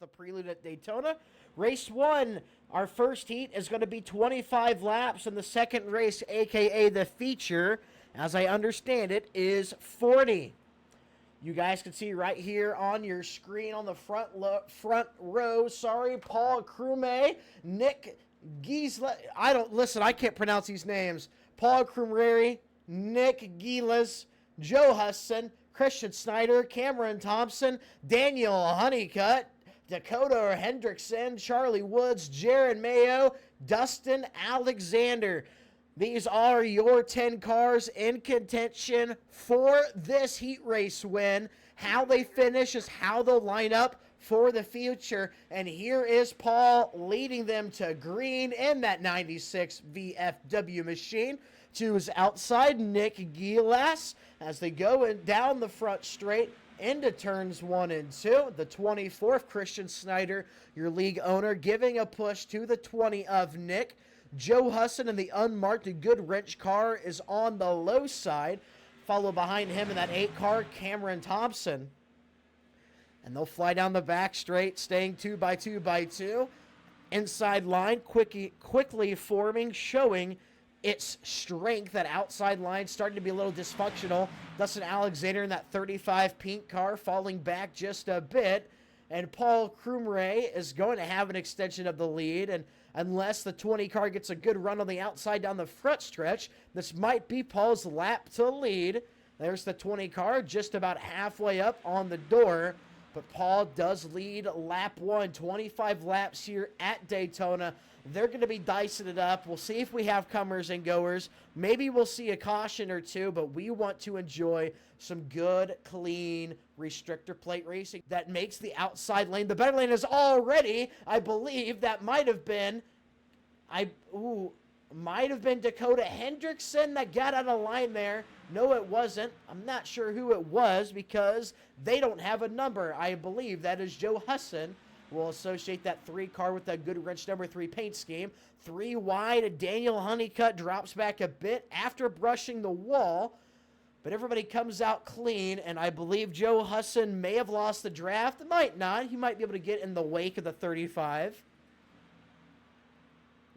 the Prelude at Daytona. Race 1, our first heat, is going to be 25 laps, and the second race, aka the feature, as I understand it, is 40. You guys can see right here on your screen on the front row. Sorry, Paul Crume, Nick Giesler. I can't pronounce these names. Paul Crumreri, Nick Giles, Joe Husson, Christian Snyder, Cameron Thompson, Daniel Honeycutt, Dakota Hendrickson, Charlie Woods, Jared Mayo, Dustin Alexander. These are your 10 cars in contention for this heat race win. How they finish is how they'll line up for the future. And here is Paul leading them to green in that 96 VFW machine. To his outside, Nick Gilas, as they go down the front straight into turns 1 and 2. The 24th, Christian Snyder, your league owner, giving a push to the 20 of Nick. Joe Husson in the unmarked good wrench car is on the low side. Follow behind him in that 8 car, Cameron Thompson. And they'll fly down the back straight, staying 2 by 2 by 2. Inside line quickly forming, showing its strength. That outside line starting to be a little dysfunctional. Dustin Alexander in that 35 pink car falling back just a bit. And Paul Crumray is going to have an extension of the lead. And unless the 20 car gets a good run on the outside down the front stretch, this might be Paul's lap to lead. There's the 20 car just about halfway up on the door. But Paul does lead lap 1, 25 laps here at Daytona. They're going to be dicing it up. We'll see if we have comers and goers. Maybe we'll see a caution or two, but we want to enjoy some good, clean restrictor plate racing that makes the outside lane. The better lane is already, I believe, that might have been Dakota Hendrickson that got out of line there. No, it wasn't. I'm not sure who it was because they don't have a number. I believe that is Joe Husson. We'll associate that 3 car with that good wrench number 3 paint scheme. 3 wide, Daniel Honeycutt drops back a bit after brushing the wall. But everybody comes out clean, and I believe Joe Husson may have lost the draft. Might not. He might be able to get in the wake of the 35.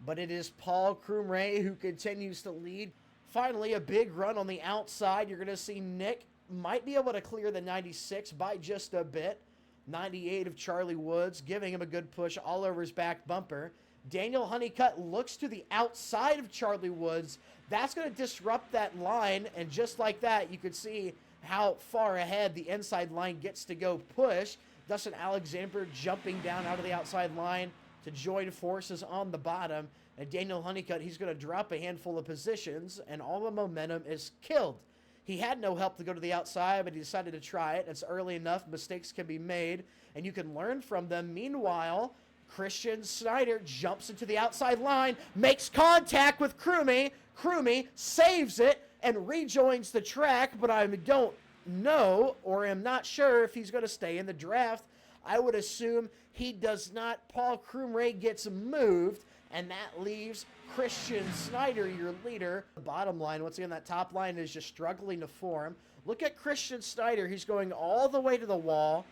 But it is Paul Crumray who continues to lead. Finally, a big run on the outside. You're going to see Nick might be able to clear the 96 by just a bit. 98 of Charlie Woods, giving him a good push all over his back bumper. Daniel Honeycutt looks to the outside of Charlie Woods. That's going to disrupt that line, and just like that, you could see how far ahead the inside line gets to go push. Dustin Alexander jumping down out of the outside line to join forces on the bottom. And Daniel Honeycutt, he's going to drop a handful of positions, and all the momentum is killed. He had no help to go to the outside, but he decided to try it. It's early enough. Mistakes can be made, and you can learn from them. Meanwhile, Christian Snyder jumps into the outside line, makes contact with Crumey. Crumey saves it and rejoins the track, but I don't know or am not sure if he's going to stay in the draft. I would assume he does not. Paul Crumey gets moved, and that leaves Christian Snyder, your leader. The bottom line, once again, that top line is just struggling to form. Look at Christian Snyder. He's going all the way to the wall,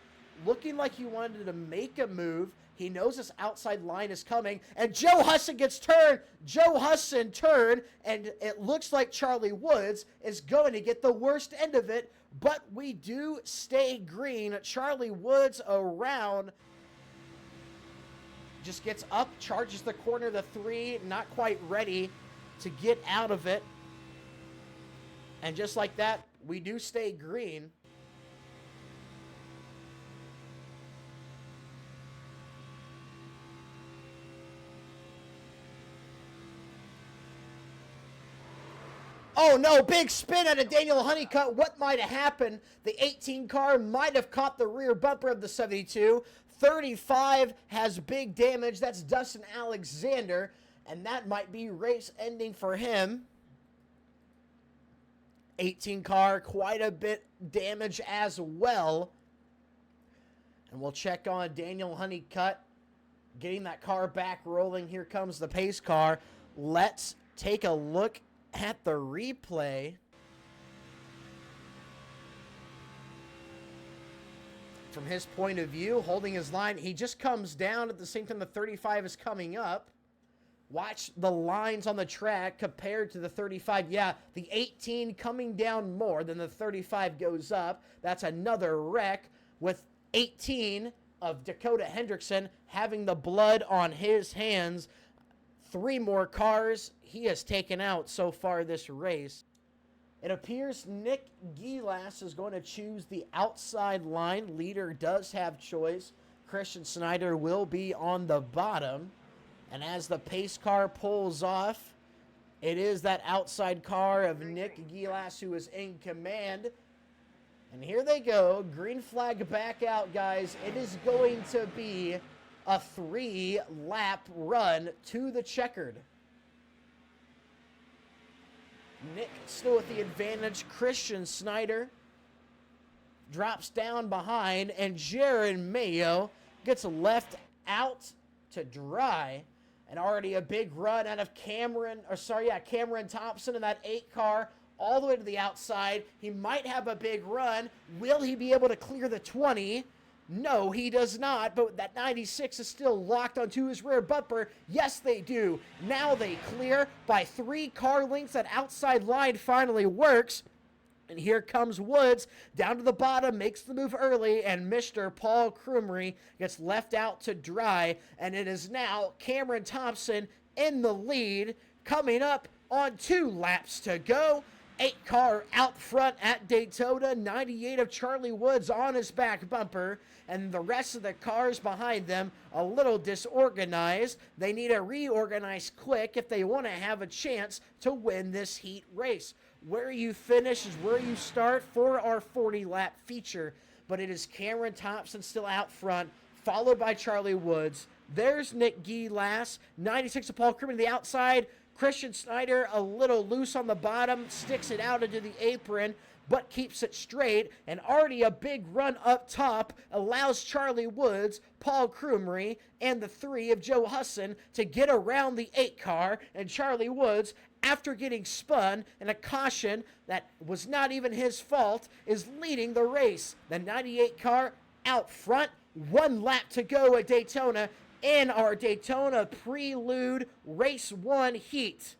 looking like he wanted to make a move. He knows this outside line is coming, and Joe Husson gets turned. Joe Husson turned, and it looks like Charlie Woods is going to get the worst end of it, but we do stay green. Charlie Woods around. Just gets up, charges the corner, the 3, not quite ready to get out of it. And just like that, we do stay green. Oh no, big spin out of Daniel Honeycutt. What might have happened? The 18 car might have caught the rear bumper of the 72. 35 has big damage. That's Dustin Alexander, and that might be race ending for him. 18 car, quite a bit damage as well. And we'll check on Daniel Honeycutt getting that car back rolling. Here comes the pace car. Let's take a look at the replay. from his point of view, holding his line. He just comes down at the same time the 35 is coming up. Watch the lines on the track compared to the 35. Yeah, the 18 coming down more than the 35 goes up. That's another wreck with 18 of Dakota Hendrickson having the blood on his hands. 3 more cars he has taken out so far this race. It appears Nick Gilas is going to choose the outside line. Leader does have choice. Christian Snyder will be on the bottom. And as the pace car pulls off, it is that outside car of Nick Gilas who is in command. And here they go. Green flag back out, guys. It is going to be a 3-lap run to the checkered. Nick still with the advantage. Christian Snyder drops down behind, and Jared Mayo gets left out to dry. And already a big run out of Cameron Thompson in that 8 car all the way to the outside. He might have a big run. Will he be able to clear the 20? No, he does not, but that 96 is still locked onto his rear bumper. Yes, they do. Now they clear by 3 car lengths. That outside line finally works. And here comes Woods down to the bottom, makes the move early, and Mr. Paul Krumrie gets left out to dry. And it is now Cameron Thompson in the lead, coming up on 2 laps to go. 8 car out front at Daytona, 98 of Charlie Woods on his back bumper, and the rest of the cars behind them a little disorganized. They need to reorganize quick if they want to have a chance to win this heat race. Where you finish is where you start for our 40-lap feature, but it is Cameron Thompson still out front, followed by Charlie Woods. There's Nick Gilas, 96 of Paul Krumrie to the outside. Christian Snyder a little loose on the bottom, sticks it out into the apron, but keeps it straight, and already a big run up top allows Charlie Woods, Paul Krumrie, and the 3 of Joe Husson to get around the 8 car, and Charlie Woods, after getting spun in a caution that was not even his fault, is leading the race. The 98 car out front, 1 lap to go at Daytona in our Daytona Prelude Race 1 heat.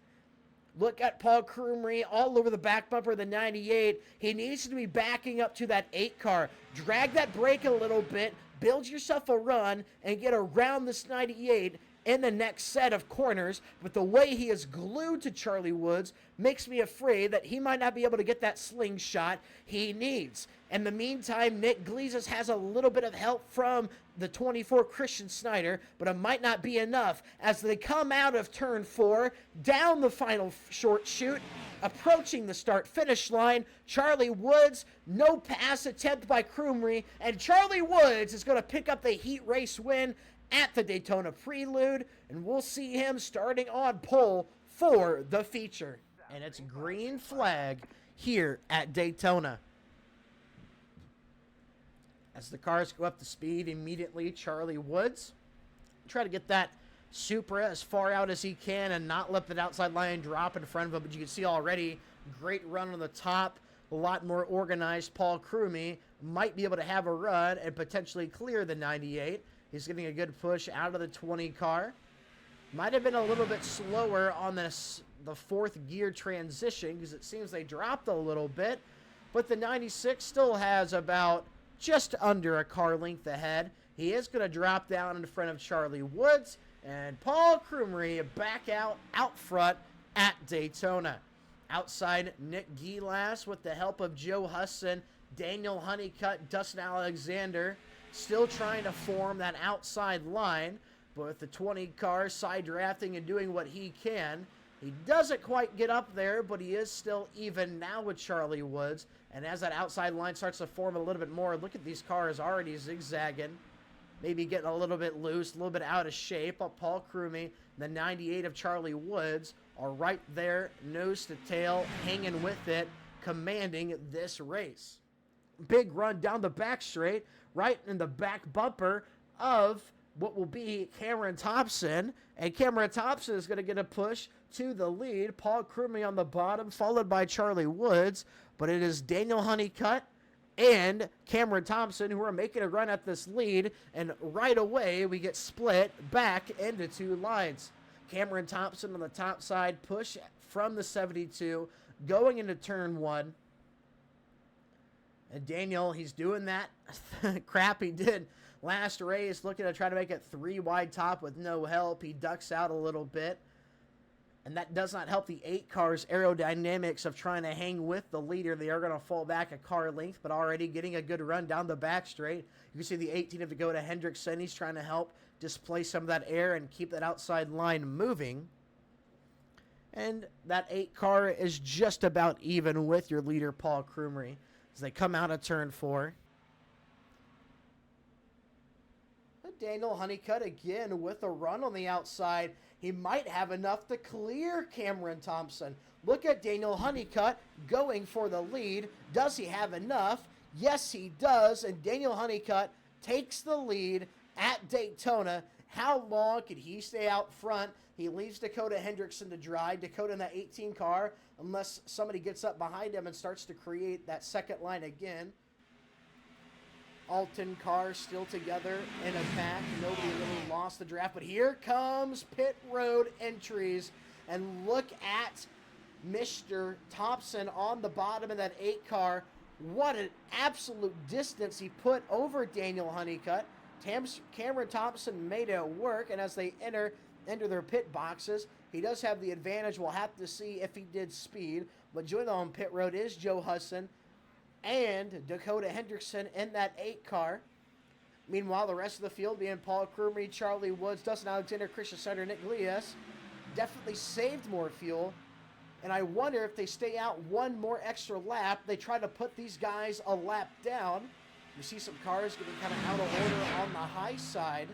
Look at Paul Krumrie all over the back bumper of the 98. He needs to be backing up to that 8 car. Drag that brake a little bit, build yourself a run, and get around this 98 in the next set of corners. But the way he is glued to Charlie Woods makes me afraid that he might not be able to get that slingshot he needs. In the meantime, Nick Gilas has a little bit of help from the 24 Christian Snyder, but it might not be enough as they come out of turn 4, down the final short chute, approaching the start-finish line. Charlie Woods, no pass attempt by Krumrie, and Charlie Woods is going to pick up the heat race win at the Daytona Prelude, and we'll see him starting on pole for the feature. And it's green flag here at Daytona. As the cars go up to speed immediately, Charlie Woods try to get that Supra as far out as he can and not let the outside line drop in front of him. But you can see already, great run on the top, a lot more organized. Paul Krumrie might be able to have a run and potentially clear the 98. He's getting a good push out of the 20 car. Might have been a little bit slower on the 4th gear transition because it seems they dropped a little bit. But the 96 still has about just under a car length ahead. He is going to drop down in front of Charlie Woods, and Paul Krumrie back out front at Daytona. Outside, Nick Gilas with the help of Joe Husson, Daniel Honeycutt, Dustin Alexander, still trying to form that outside line, but with the 20 cars side drafting and doing what he can. He doesn't quite get up there, but he is still even now with Charlie Woods. And as that outside line starts to form a little bit more, look at these cars already zigzagging. Maybe getting a little bit loose, a little bit out of shape. Paul Krumrie, the 98 of Charlie Woods, are right there, nose to tail, hanging with it, commanding this race. Big run down the back straight, right in the back bumper of what will be Cameron Thompson. And Cameron Thompson is going to get a push to the lead. Paul Krumrie on the bottom, followed by Charlie Woods. But it is Daniel Honeycutt and Cameron Thompson, who are making a run at this lead, and right away we get split back into two lines. Cameron Thompson on the top side, push from the 72, going into turn one. And Daniel, he's doing that crap he did last race, looking to try to make it 3 wide top with no help. He ducks out a little bit. And that does not help the 8 car's aerodynamics of trying to hang with the leader. They are going to fall back a car length, but already getting a good run down the back straight. You can see the 18 of Dakota Hendrickson. He's trying to help displace some of that air and keep that outside line moving. And that 8 car is just about even with your leader, Paul Krumrie, as they come out of turn 4. Daniel Honeycutt again with a run on the outside. He might have enough to clear Cameron Thompson. Look at Daniel Honeycutt going for the lead. Does he have enough? Yes, he does. And Daniel Honeycutt takes the lead at Daytona. How long could he stay out front? He leaves Dakota Hendrickson to drive. Dakota in that 18 car, unless somebody gets up behind him and starts to create that second line again. Alton car still together in a pack. Nobody really lost the draft. But here comes pit road entries. And look at Mr. Thompson on the bottom of that 8 car. What an absolute distance he put over Daniel Honeycutt. Cameron Thompson made it work. And as they enter their pit boxes, he does have the advantage. We'll have to see if he did speed. But joining on pit road is Joe Hudson and Dakota Hendrickson in that 8 car. Meanwhile, the rest of the field being Paul Krumrie, Charlie Woods, Dustin Alexander, Christian Snyder, Nick Glias, definitely saved more fuel. And I wonder if they stay out one more extra lap, they try to put these guys a lap down. You see some cars getting kind of out of order on the high side.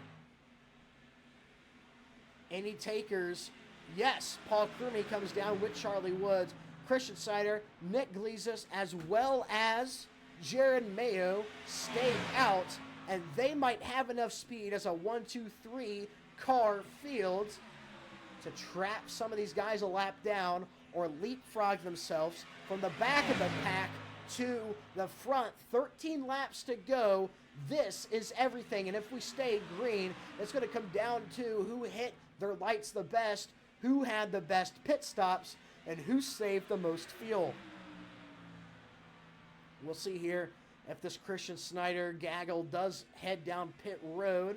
Any takers? Yes, Paul Krumrie comes down with Charlie Woods. Christian Snyder, Nick Glias, as well as Jared Mayo stay out, and they might have enough speed as a 1-2-3 car field to trap some of these guys a lap down or leapfrog themselves from the back of the pack to the front. 13 laps to go. This is everything, and if we stay green, it's going to come down to who hit their lights the best, who had the best pit stops, and who saved the most fuel. We'll see here if this Christian Snyder gaggle does head down pit road.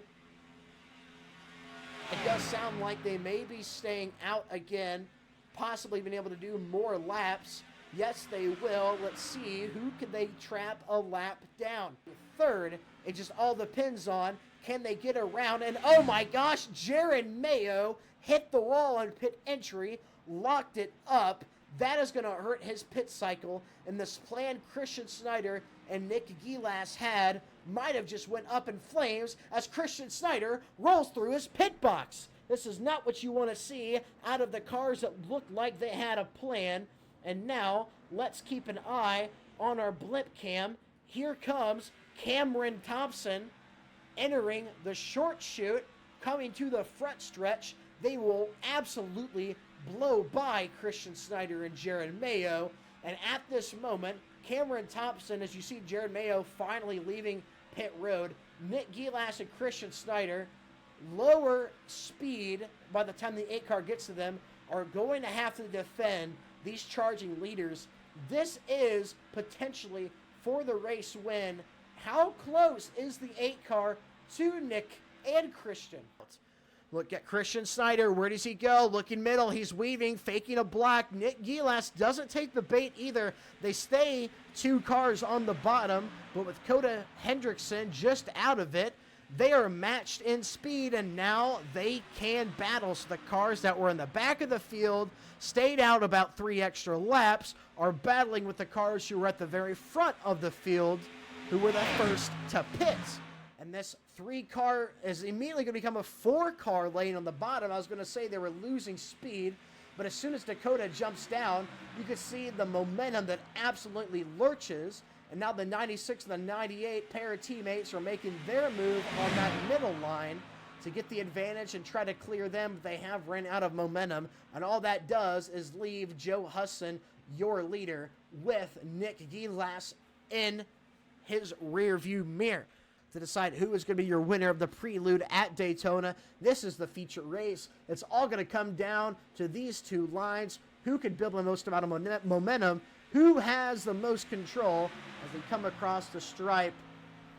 It does sound like they may be staying out again, possibly being able to do more laps. Yes, they will. Let's see, who can they trap a lap down? Third, it just all depends on, can they get around? And oh my gosh, Jared Mayo hit the wall on pit entry, locked it up. That is going to hurt his pit cycle, and this plan Christian Snyder and Nick Glias had might have just went up in flames as Christian Snyder rolls through his pit box. This is not what you want to see out of the cars that looked like they had a plan. And now let's keep an eye on our blimp cam. Here comes Cameron Thompson entering the short chute, coming to the front stretch. They will absolutely blow by Christian Snyder and Jared Mayo. And at this moment, Cameron Thompson, as you see Jared Mayo finally leaving pit road, Nick Glias and Christian Snyder, lower speed by the time the 8 car gets to them, are going to have to defend these charging leaders. This is potentially for the race win. How close is the 8 car to Nick and Christian? Look at Christian Snyder. Where does he go? Looking middle. He's weaving, faking a block. Nick Glias doesn't take the bait either. They stay 2 cars on the bottom, but with Dakota Hendrickson just out of it, they are matched in speed, and now they can battle. So the cars that were in the back of the field, stayed out about 3 extra laps, are battling with the cars who were at the very front of the field, who were the first to pit. And this 3 car is immediately going to become a 4 car lane on the bottom. I was going to say they were losing speed, but as soon as Dakota jumps down, you can see the momentum that absolutely lurches. And now the 96 and the 98 pair of teammates are making their move on that middle line to get the advantage and try to clear them. They have ran out of momentum, and all that does is leave Joe Hudson, your leader, with Nick Glias in his rear view mirror to decide who is going to be your winner of the Prelude at Daytona. This is the feature race. It's all going to come down to these two lines. Who can build the most amount of momentum? Who has the most control as they come across the stripe?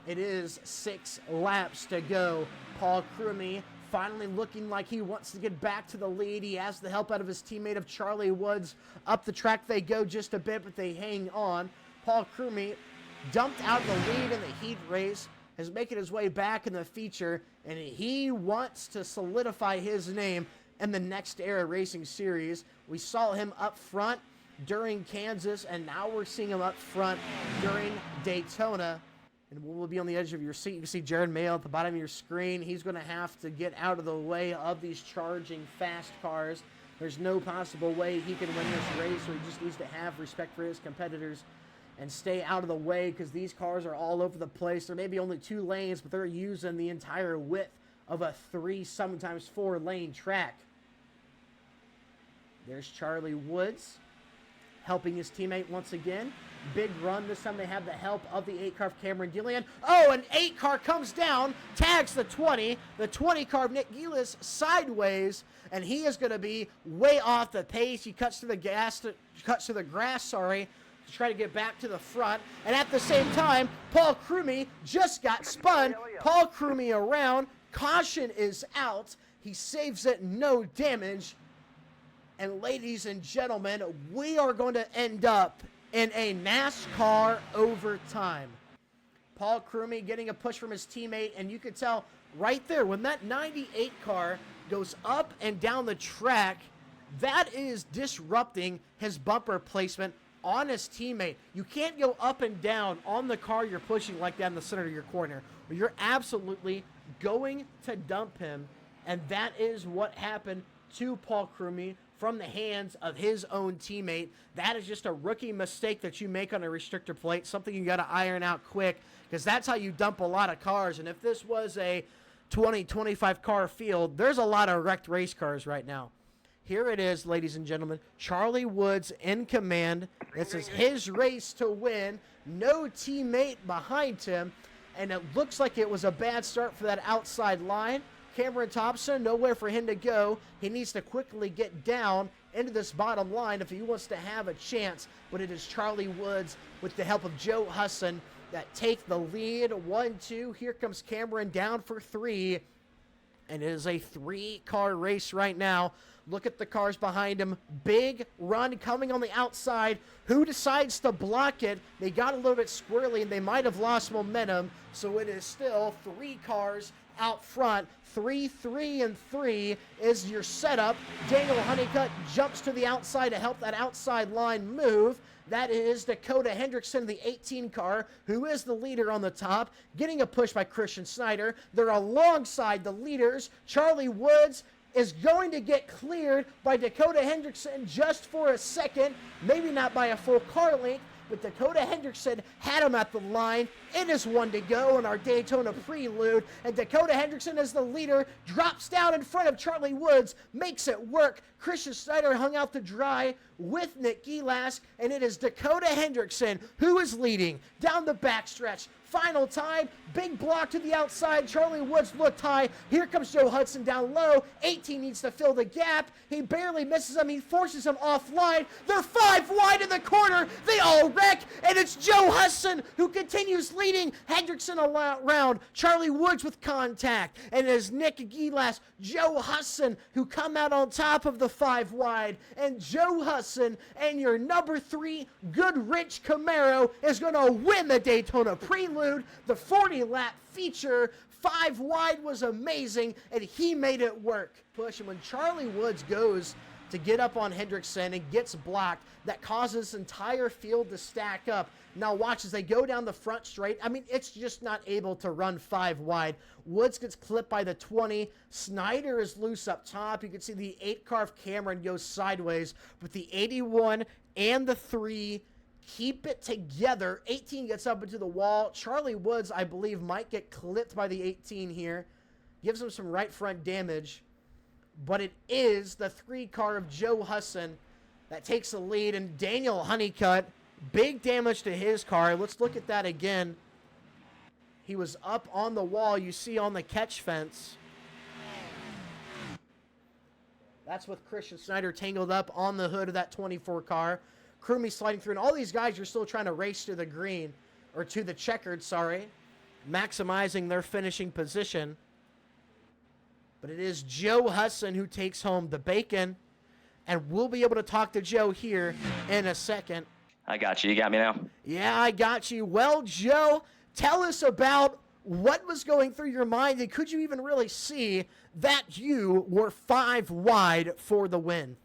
It is 6 laps to go. Paul Crumey finally looking like he wants to get back to the lead. He has the help out of his teammate of Charlie Woods. Up the track they go just a bit, but they hang on. Paul Crumey dumped out the lead in the heat race, is making his way back in the feature, and he wants to solidify his name in the Nxt Era Racing Series. We saw him up front during Kansas, and now we're seeing him up front during Daytona. And we'll be on the edge of your seat. You can see Jared Mayo at the bottom of your screen. He's going to have to get out of the way of these charging fast cars. There's no possible way he can win this race, so he just needs to have respect for his competitors and stay out of the way, because these cars are all over the place. There may be only 2 lanes, but they're using the entire width of a 3, sometimes 4 lane track. There's Charlie Woods helping his teammate once again. Big run. This time they have the help of the 8 car of Cameron Gillian. Oh, an 8 car comes down, tags the 20. The 20 car of Nick Gillis sideways, and he is going to be way off the pace. He cuts through the grass, to try to get back to the front. And at the same time, Paul Crumey just got spun. Paul Crumey around. Caution is out. He saves it, no damage. And ladies and gentlemen, we are going to end up in a NASCAR overtime. Paul Crumey getting a push from his teammate, and you can tell right there when that 98 car goes up and down the track, that is disrupting his bumper placement on his teammate. You can't go up and down on the car you're pushing like that in the center of your corner, or you're absolutely going to dump him. And that is what happened to Paul Crumey from the hands of his own teammate. That is just a rookie mistake that you make on a restrictor plate, something you got to iron out quick, because that's how you dump a lot of cars. And if this was a 20, 25 car field, there's a lot of wrecked race cars right now. Here it is, ladies and gentlemen. Charlie Woods in command. This is his race to win. No teammate behind him. And it looks like it was a bad start for that outside line. Cameron Thompson, nowhere for him to go. He needs to quickly get down into this bottom line if he wants to have a chance. But it is Charlie Woods with the help of Joe Husson that take the lead. 1-2. Here comes Cameron down for 3. And it is a 3-car race right now. Look at the cars behind him. Big run coming on the outside. Who decides to block it? They got a little bit squirrely, and they might have lost momentum. So it is still 3 cars out front. 3, 3, and 3 is your setup. Daniel Honeycutt jumps to the outside to help that outside line move. That is Dakota Hendrickson, the 18 car, who is the leader on the top, getting a push by Christian Snyder. They're alongside the leaders. Charlie Woods is going to get cleared by Dakota Hendrickson just for a second, maybe not by a full car length, but Dakota Hendrickson had him at the line. It is 1 to go in our Daytona Prelude, and Dakota Hendrickson as the leader drops down in front of Charlie Woods, makes it work. Christian Snyder hung out to dry with Nick Gillas, and it is Dakota Hendrickson who is leading down the backstretch. Final time, big block to the outside. Charlie Woods looked high. Here comes Joe Hudson down low. 18 needs to fill the gap. He barely misses him. He forces him offline. They're 5 wide in the corner. They all wreck, and it's Joe Hudson who continues leading Hendrickson around. Charlie Woods with contact, and it is Nick Gillas, Joe Hudson who come out on top of the 5 wide, and Joe Hudson and your number 3 Goodrich Camaro is going to win the Daytona Prelude. The 40-lap feature. 5 wide was amazing, and he made it work. Push, and when Charlie Woods goes to get up on Hendrickson and gets blocked, that causes this entire field to stack up. Now watch as they go down the front straight. I mean, it's just not able to run 5 wide. Woods gets clipped by the 20. Snyder is loose up top. You can see the 8 car of Cameron goes sideways, but the 81 and the 3 keep it together. 18 gets up into the wall. Charlie Woods, I believe, might get clipped by the 18 here. Gives him some right front damage. But it is the 3 car of Joe Husson that takes the lead. And Daniel Honeycutt, big damage to his car. Let's look at that again. He was up on the wall you see on the catch fence. That's with Christian Snyder tangled up on the hood of that 24 car. Crewmie sliding through, and all these guys are still trying to race to the green, or to the checkered, sorry, maximizing their finishing position. But it is Joe Hudson who takes home the bacon, and we'll be able to talk to Joe here in a second. I got you. You got me now? Yeah, I got you. Well, Joe, tell us about what was going through your mind, and could you even really see that you were 5 wide for the win?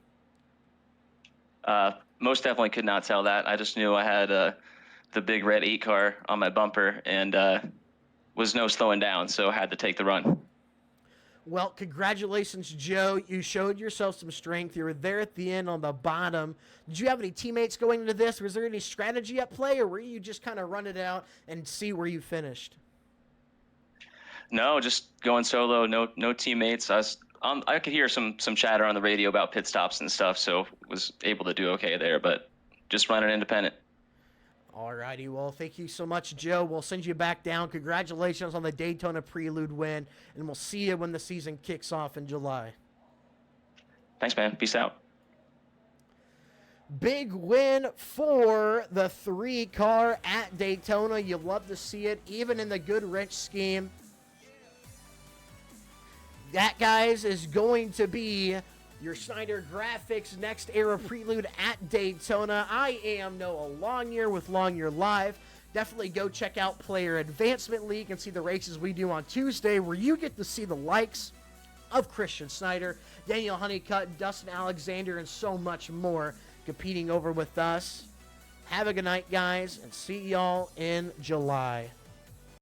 Most definitely could not tell that. I just knew I had the big red 8 car on my bumper and was no slowing down, so I had to take the run. Well, congratulations, Joe. You showed yourself some strength. You were there at the end on the bottom. Did you have any teammates going into this? Was there any strategy at play, or were you just kind of run it out and see where you finished? No, just going solo. No teammates. I could hear some chatter on the radio about pit stops and stuff, so was able to do okay there. But just running independent. All righty. Well, thank you so much, Joe. We'll send you back down. Congratulations on the Daytona Prelude win, and we'll see you when the season kicks off in July. Thanks, man. Peace out. Big win for the 3 car at Daytona. You love to see it, even in the good wrench scheme. That, guys, is going to be your Snyder Graphics Nxt Era Prelude at Daytona. I am Noah Longyear with Longyear Live. Definitely go check out Player Advancement League and see the races we do on Tuesday, where you get to see the likes of Christian Snyder, Daniel Honeycutt, Dustin Alexander, and so much more competing over with us. Have a good night, guys, and see y'all in July.